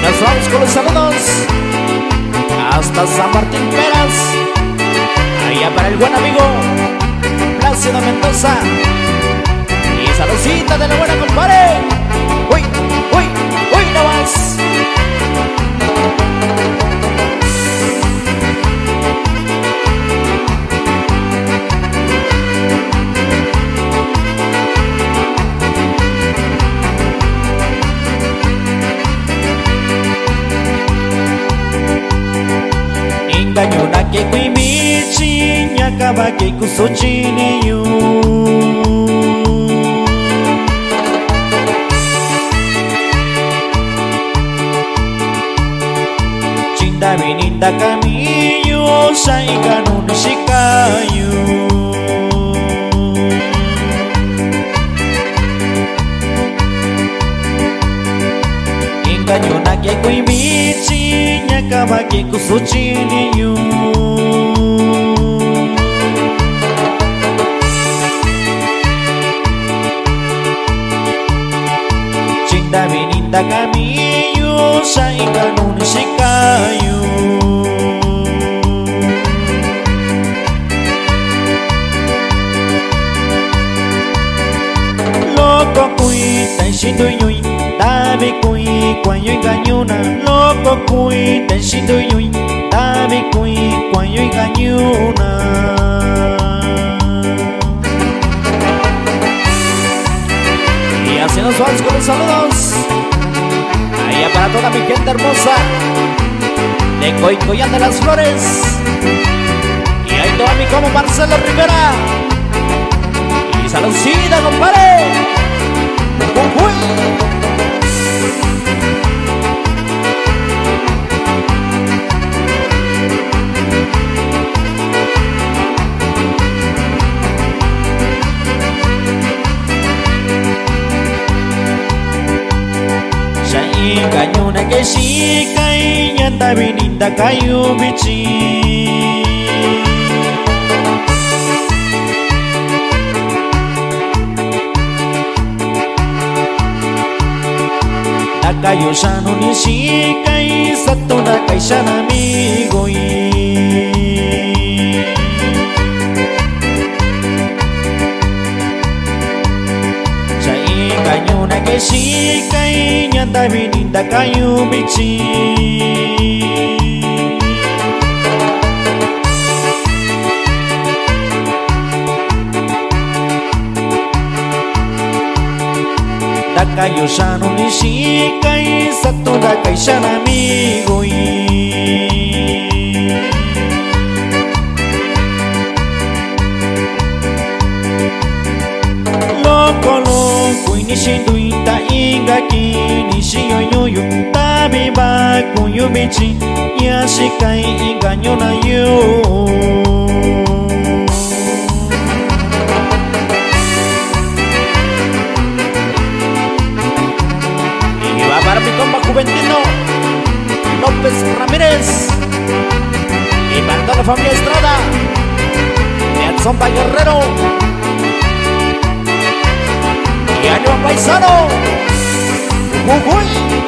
nos vamos con los saludos hasta San Martín Peras, allá para el buen amigo Plácido Mendoza. Y saludcita de la buena, compadre. Uy, uy, uy, no más. Engañona que cuimichi ñacaba que kusochiniyu Chinda vininda camillo Shaiga no nishikayu Engañona que cuimichi ñacaba que kusochiniyu Chinda vininda camillo Shaiga no nishikayu Loko kui taishindo yui Tabi kui cuando engañona Loko kui taishindo yui Tabi kui cuando engañona Y así nos vamos con los saludos allá para toda mi gente hermosa de Coicoyán de las Flores. Y ahí toda mi como Marcelo Rivera. Y saludcita, compadre. Uy. Engañona que chica y ñanda vininda cayu bichi La cayu shano ni chica y sato na kaishan amigo Engañona que chica y ñanda vininda cayu bichi Da cayu shano ni chica y sato da kaishan amigo Loko loko inishinduita inga ki nishiyoyoyo Tabi ba kuyo bichi Yashikai engañona yo Y va para mi compa Juventino López Ramírez Y para toda la familia Estrada de Atzompa Guerrero y ánimo paisano. Uy.